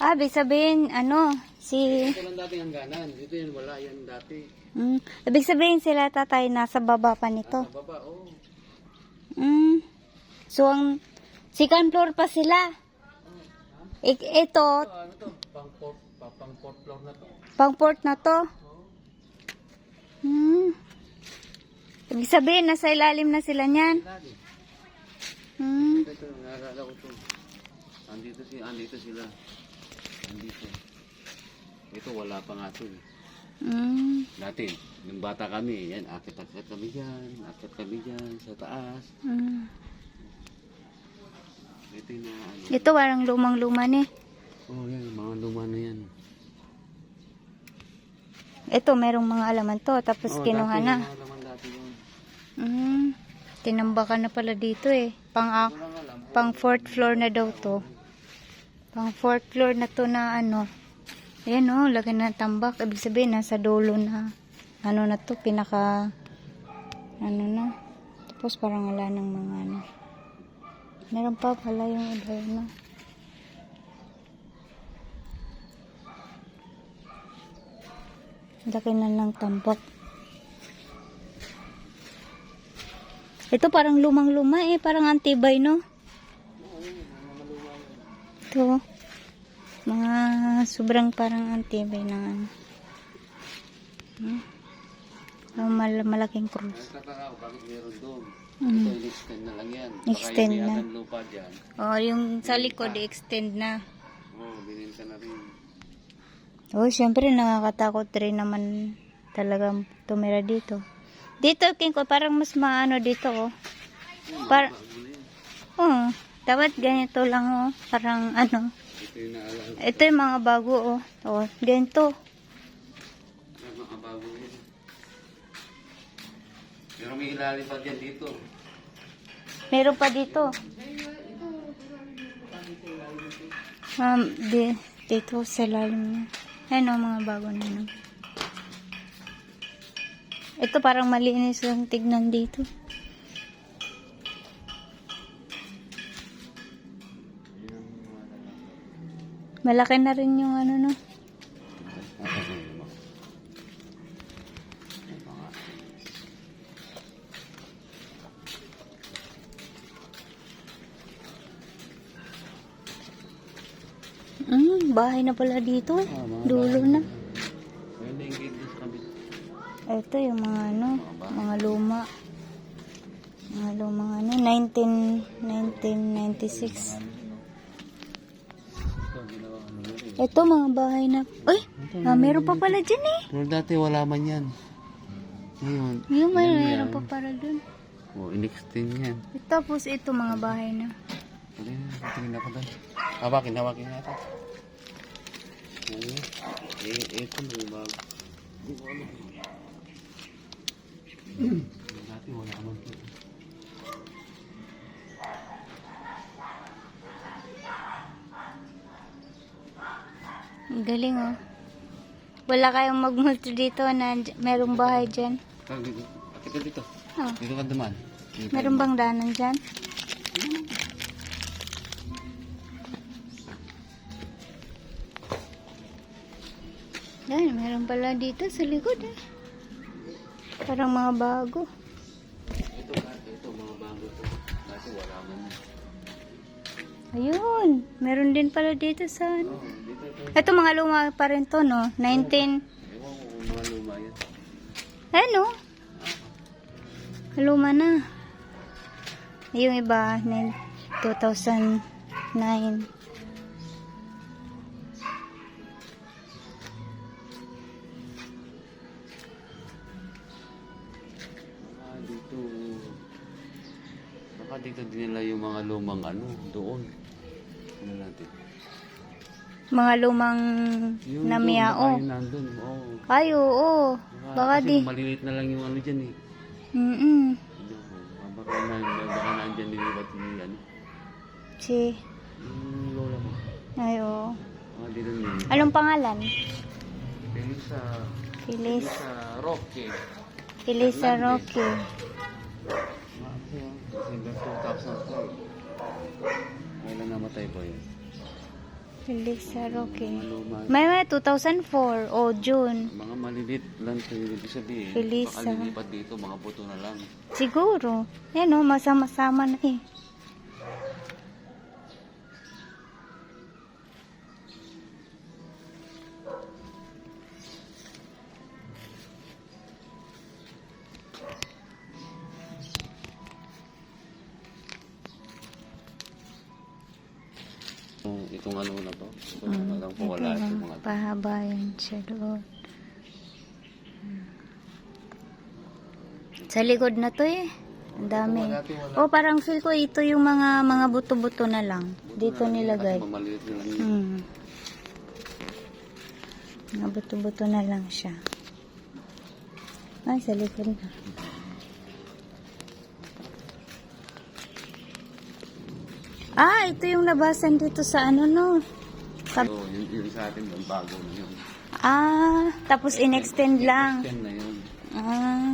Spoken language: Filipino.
Ah, ibig sabihin, ano, Ito lang dating hangganan. Ito yan, wala yan dati. ibig sabihin sila tatay nasa baba pa nito. Nasa baba, oo. So, ang second floor pa sila. Ito, Ano to? Pang fourth floor na to. pang port na to. Oo. Ibig sabihin, nasa ilalim na sila niyan. Lagi. Ito, naalala ko to. Andito sila. Andito. Ito, wala pa nga to. Dati, nung bata kami, yan, akit-akit kami dyan, sa taas. Ito yung mga ano. Ito, parang lumang-luma ni. Oh, yan, mga luma na yan. Ito, merong mga alaman to. Tapos kinuha dati, na. mga laman dati yun. Tinambakan na pala dito eh. Pang fourth floor na daw to. Pang fourth floor na to na ano. Ayan o, laki na tambak. Ibig sabihin, nasa dulo na. Ano na to, pinaka... Ano na. Tapos parang wala ng mga ano. Meron pa pala yung iba na. Laki na ng tambak. Ito parang lumang-luma eh. Parang antibay, no? Ito. Mga sobrang parang antibay ng ano. Malaking cross. Nagtataka ako, bakit meron doon? Ito, in-extend na lang yan. Extend Baka na. yung lupa dyan. Oh, yung sa likod, extend na. Bininta na rin. Oh, syempre nakakatakot rin naman talagang tumira dito. Dito, King ko, parang mas maano dito, oh. Dapat ganito lang, oh. Parang ano. Ito yung naalala. Ito yung mga bago, oh. Oh, ganito. Mga bago yun. Pero may ilalim pa dyan dito. Meron pa dito. Dito sa lalim niya. Ayan, oh, mga bago na yun. Ito parang malinis lang tignan dito. Malaki na rin yung ano, no? Bahay na pala dito. Dulo na. Pwede yung gate sa kabit. Ito yung mga ano, mga luma. Mga lumang ano, 1996. Ito mga bahay na. Ay, meron pa pala dyan eh. Pero dati wala man yan. Ngayon. Yung meron pa para dun. In-extend yan. Tapos ito mga bahay na. Pwede na, tingin ako doon. Hawakin natin. Ito may bago. Hindi ko alam. Dati wala naman ito. Ang galing oh. Wala kayong magmulto dito na merong bahay dyan. Akit dito. Oh. Dito ka duman. Meron bang daanan dyan? Yan, meron pala dito sa likod eh. Parang mga bago. Ito mga bago to. Dati wala man. Ayun, meron din pala dito sa ano. Dito. Ito mga luma pa rin to, no? 19... Ewan ko kung mga luma yan. Ano? Luma na. Yung iba, 2009. Baka dito din nila yung mga lumang ano, doon. Ano natin? Mga lumang Yung namiao. Yung nandun, oo. Ay, oo. Baka Kasi di. maliliit na lang yung ano dyan eh. Baka nandyan nilipat yung ano. Yung lola mo. Ay, oo. Baka dito yun. Anong pangalan? Felisa Roque. Felisa Roque. December 2004. Kailan namatay ba yun? Felisa Roque. Mga luma. May 2004 o June. Mga malilit lang ito. Ibig sabihin. Felisa. Baka lilipat dito. Mga buto na lang. Siguro. Yan o, masama-sama na eh. Itong ano na to. Ito na lang po. Wala ito mga Pahaba yan siya doon. Sa likod na to eh. Ang dami. Oh, parang feel ko ito yung mga buto-buto na lang. Dito nilagay. Kasi mamaliit na lang yun. Mga buto-buto na lang siya. Ay, sa likod na. Ah, ito yung labasan dito sa ano no. So, yun sa atin yung bago na yun. Ah, tapos in-extend lang. Extend na yun. Ah,